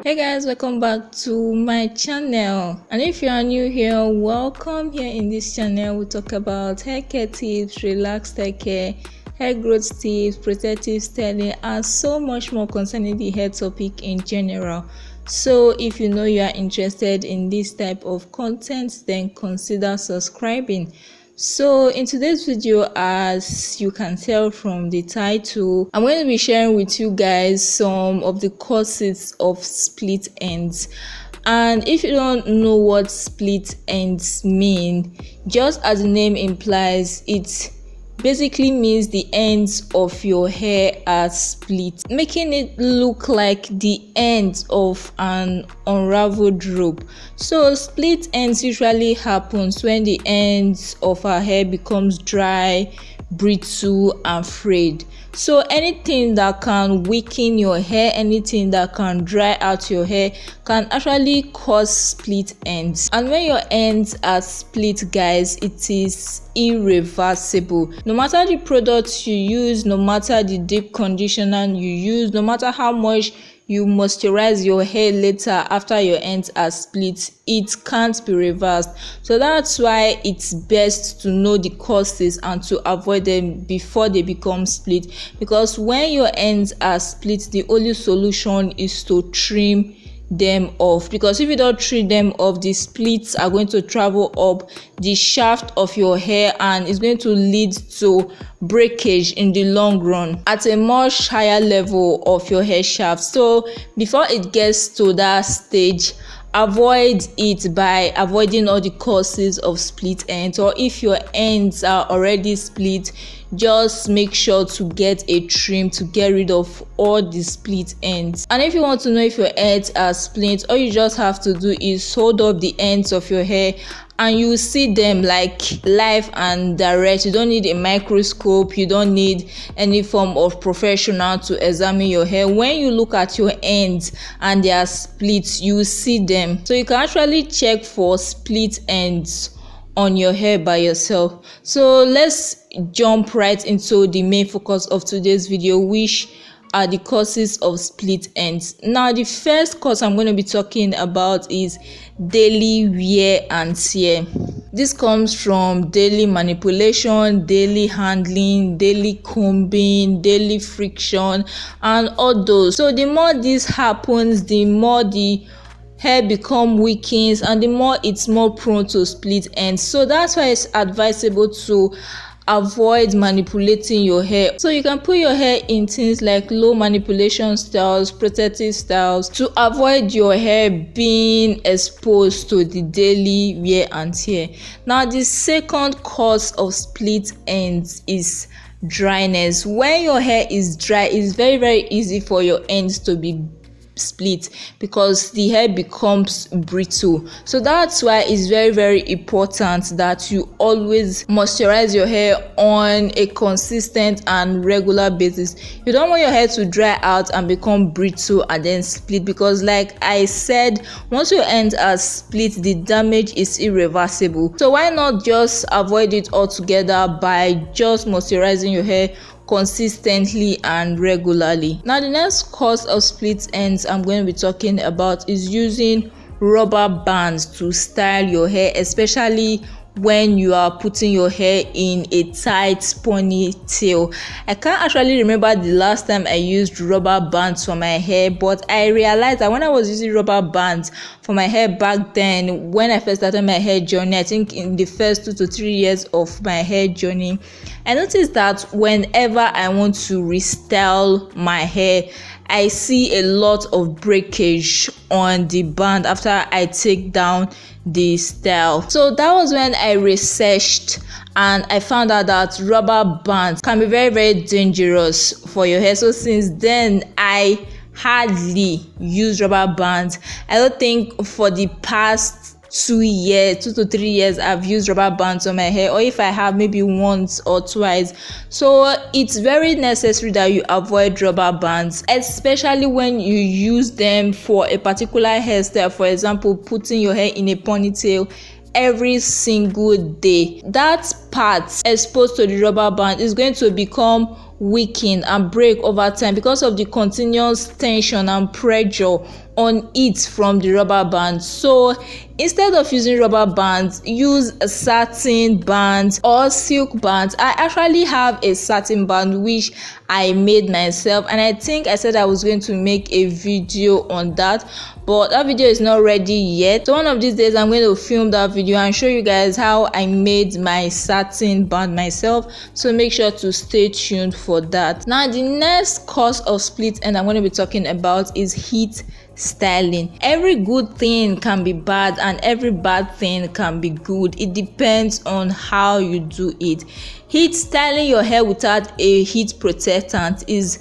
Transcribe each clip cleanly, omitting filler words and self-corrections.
Hey guys, welcome back to my channel, and if you are new here, welcome. Here in this channel we talk about hair care tips, relaxed hair care, hair growth tips, protective styling, and so much more concerning the hair topic in general. So if you know you are interested in this type of content, then consider subscribing. So in today's video, as you can tell from the title, I'm going to be sharing with you guys some of the causes of split ends. And if you don't know what split ends mean, just as the name implies, it basically means the ends of your hair are split, making it look like the ends of an unraveled rope. So split ends usually happens when the ends of our hair becomes dry, brittle, and frayed. So anything that can weaken your hair, anything that can dry out your hair can actually cause split ends. And when your ends are split, guys, it is irreversible. No matter the products you use, no matter the deep conditioner you use, no matter how much you moisturize your hair later after your ends are split, it can't be reversed. So that's why it's best to know the causes and to avoid them before they become split, because when your ends are split, the only solution is to trim them off, because if you don't trim them off, the splits are going to travel up the shaft of your hair and it's going to lead to breakage in the long run at a much higher level of your hair shaft. So before it gets to that stage, avoid it by avoiding all the causes of split ends. Or if your ends are already split, just make sure to get a trim to get rid of all the split ends. And if you want to know if your ends are split, all you just have to do is hold up the ends of your hair and you see them like live and direct. You don't need a microscope, you don't need any form of professional to examine your hair. When you look at your ends and they are split, you see them. So you can actually check for split ends on your hair by yourself. So let's jump right into the main focus of today's video, which are the causes of split ends. Now, the first cause I'm going to be talking about is daily wear and tear. This comes from daily manipulation, daily handling, daily combing, daily friction, and all those. So the more this happens, the more the hair become weakens and the more it's more prone to split ends. So that's why it's advisable to avoid manipulating your hair. So you can put your hair in things like low manipulation styles, protective styles, to avoid your hair being exposed to the daily wear and tear. Now, the second cause of split ends is dryness. When your hair is dry, it's very easy for your ends to be split because the hair becomes brittle. So that's why it's very important that you always moisturize your hair on a consistent and regular basis. You don't want your hair to dry out and become brittle and then split, because like I said, once your ends are split, the damage is irreversible. So why not just avoid it altogether by just moisturizing your hair consistently and regularly. Now, the next cause of split ends I'm going to be talking about is using rubber bands to style your hair, especially when you are putting your hair in a tight ponytail. I can't actually remember the last time I used rubber bands for my hair, but I realized that when I was using rubber bands for my hair back then, when I first started my hair journey, I think in the first 2 to 3 years of my hair journey, I noticed that whenever I want to restyle my hair, I see a lot of breakage on the band after I take down the style. So that was when I researched and I found out that rubber bands can be very dangerous for your hair. So since then, I hardly use rubber bands. I don't think for the past 2 to 3 years I've used rubber bands on my hair, or if I have, maybe once or twice. So it's very necessary that you avoid rubber bands, especially when you use them for a particular hairstyle. For example, putting your hair in a ponytail every single day. That part exposed to the rubber band is going to become weaken and break over time because of the continuous tension and pressure on it from the rubber band. So instead of using rubber bands, use a satin band or silk band. I actually have a satin band which I made myself, and I think I said I was going to make a video on that, but that video is not ready yet. So one of these days I'm going to film that video and show you guys how I made my satin band myself, so make sure to stay tuned for that. Now the next cause of split end I'm going to be talking about is heat styling. Every good thing can be bad and every bad thing can be good. It depends on how you do it. Heat styling your hair without a heat protectant is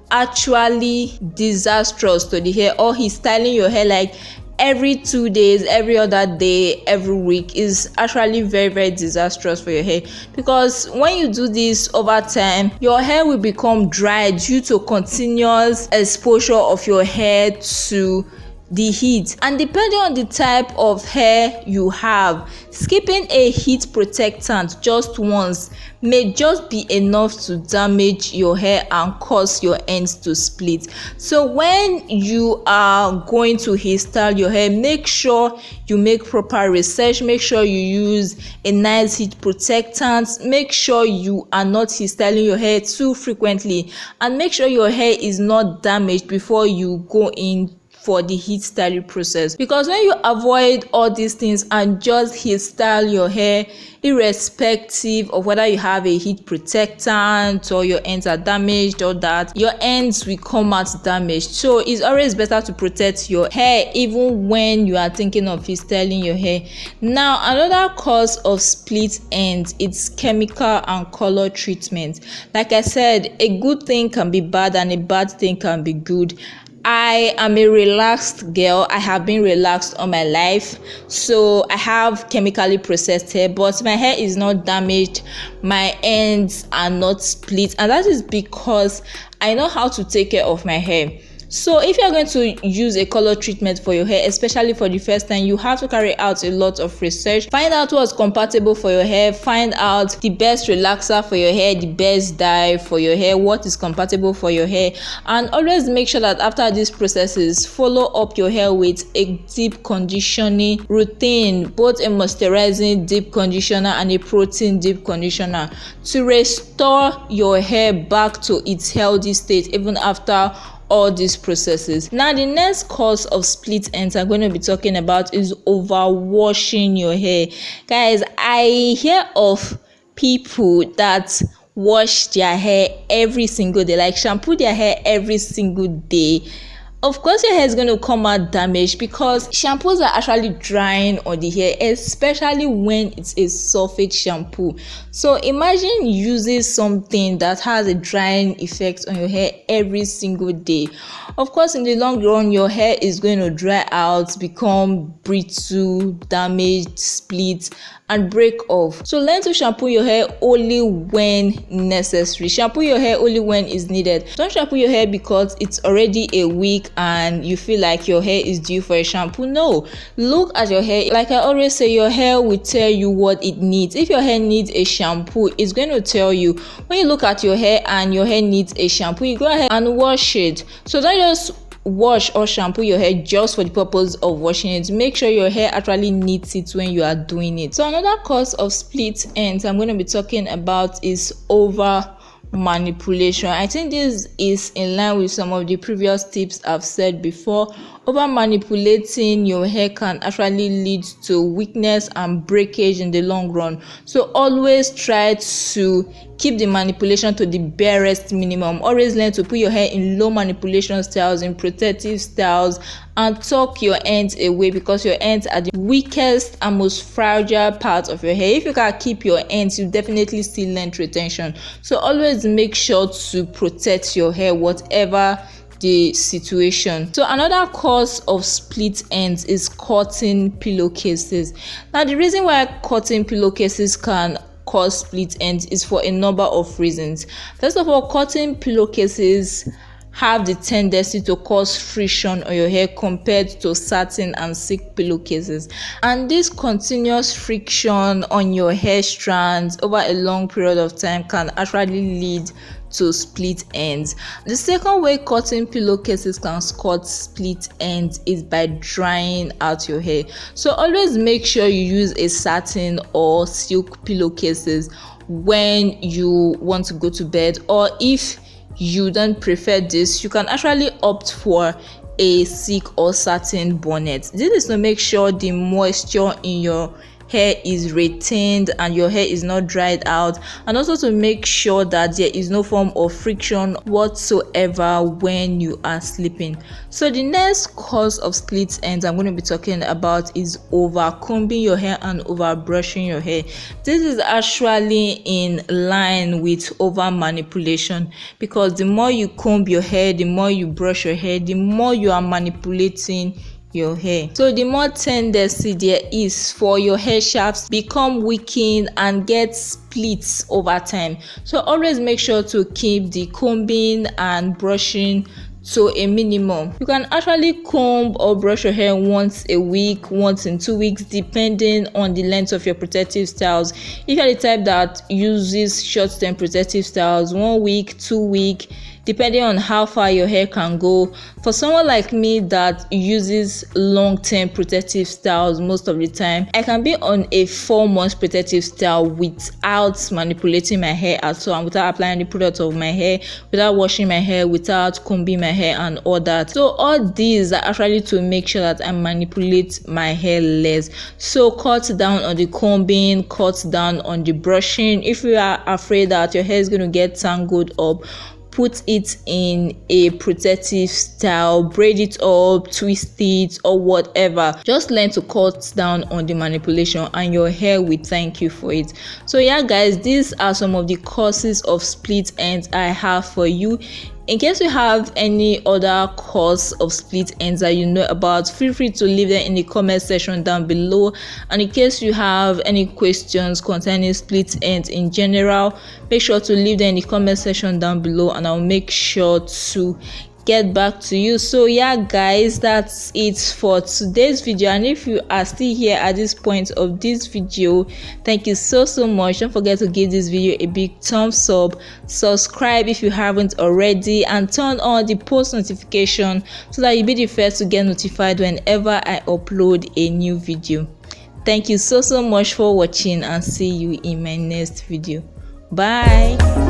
actually disastrous to the hair, or heat styling your hair like every 2 days, every other day, every week is actually very disastrous for your hair, because when you do this over time, your hair will become dry due to continuous exposure of your hair to the heat. And depending on the type of hair you have, skipping a heat protectant just once may just be enough to damage your hair and cause your ends to split. So when you are going to hairstyle your hair, make sure you make proper research, make sure you use a nice heat protectant, make sure you are not hairstyling your hair too frequently, and make sure your hair is not damaged before you go in for the heat styling process. Because when you avoid all these things and just hairstyle your hair, irrespective of whether you have a heat protectant or your ends are damaged or that, your ends will come out damaged. So it's always better to protect your hair even when you are thinking of hairstyling your hair. Now another cause of split ends, it's chemical and color treatment. Like I said, a good thing can be bad and a bad thing can be good. I am a relaxed girl. I have been relaxed all my life, so I have chemically processed hair, but my hair is not damaged, my ends are not split, and that is because I know how to take care of my hair. So if you're going to use a color treatment for your hair, especially for the first time, you have to carry out a lot of research. Find out what's compatible for your hair, find out the best relaxer for your hair, the best dye for your hair, what is compatible for your hair, and always make sure that after these processes, follow up your hair with a deep conditioning routine, both a moisturizing deep conditioner and a protein deep conditioner, to restore your hair back to its healthy state even after all these processes. Now the next cause of split ends I'm going to be talking about is overwashing your hair. Guys, I hear of people that wash their hair every single day, like shampoo their hair every single day. Of course your hair is going to come out damaged because shampoos are actually drying on the hair, especially when it's a sulfate shampoo. So imagine using something that has a drying effect on your hair every single day. Of course, in the long run, your hair is going to dry out, become brittle, damaged, split, and break off. So learn to shampoo your hair only when necessary. Shampoo your hair only when is needed. Don't shampoo your hair because it's already a week and you feel like your hair is due for a shampoo. No, look at your hair. Like I always say, your hair will tell you what it needs. If your hair needs a shampoo, it's going to tell you. When you look at your hair and your hair needs a shampoo, you go ahead and wash it. So don't just wash or shampoo your hair just for the purpose of washing it. Make sure your hair actually needs it when you are doing it. So another cause of split ends I'm going to be talking about is over manipulation. I think this is in line with some of the previous tips I've said before. Over manipulating your hair can actually lead to weakness and breakage in the long run. So always try to keep the manipulation to the barest minimum. Always learn to put your hair in low manipulation styles, in protective styles, and tuck your ends away, because your ends are the weakest and most fragile part of your hair. If you can keep your ends, you definitely see length retention. So always make sure to protect your hair, whatever the situation. So another cause of split ends is cotton pillowcases. Now the reason why cotton pillowcases can cause split ends is for a number of reasons. First of all, cotton pillowcases have the tendency to cause friction on your hair compared to satin and silk pillowcases, and this continuous friction on your hair strands over a long period of time can actually lead to split ends. The second way cutting pillowcases can cut split ends is by drying out your hair. So always make sure you use a satin or silk pillowcases when you want to go to bed, or if you don't prefer this, you can actually opt for a silk or satin bonnet. This is to make sure the moisture in your hair is retained and your hair is not dried out, and also to make sure that there is no form of friction whatsoever when you are sleeping. So the next cause of split ends I'm going to be talking about is over combing your hair and over brushing your hair. This is actually in line with over manipulation, because the more you comb your hair, the more you brush your hair, the more you are manipulating your hair. So the more tendency there is for your hair shafts become weakened and get splits over time. So always make sure to keep the combing and brushing to a minimum. You can actually comb or brush your hair once a week, once in 2 weeks, depending on the length of your protective styles. If you're the type that uses short-term protective styles, 1 week, 2 weeks, depending on how far your hair can go. For someone like me that uses long-term protective styles most of the time, I can be on a 4-month protective style without manipulating my hair at all, and without applying the product of my hair, without washing my hair, without combing my hair and all that. So all these are actually to make sure that I manipulate my hair less. So cut down on the combing, cut down on the brushing. If you are afraid that your hair is going to get tangled up, put it in a protective style, braid it up, twist it, or whatever. Just learn to cut down on the manipulation and your hair will thank you for it. So yeah guys, these are some of the causes of split ends I have for you. In case you have any other cause of split ends that you know about, feel free to leave them in the comment section down below. And in case you have any questions concerning split ends in general, make sure to leave them in the comment section down below and I'll make sure to get back to you. So yeah guys, that's it for today's video, and if you are still here at this point of this video, thank you so much. Don't forget to give this video a big thumbs up, subscribe if you haven't already, and turn on the post notification so that you'll be the first to get notified whenever I upload a new video. Thank you so much for watching, and see you in my next video. Bye.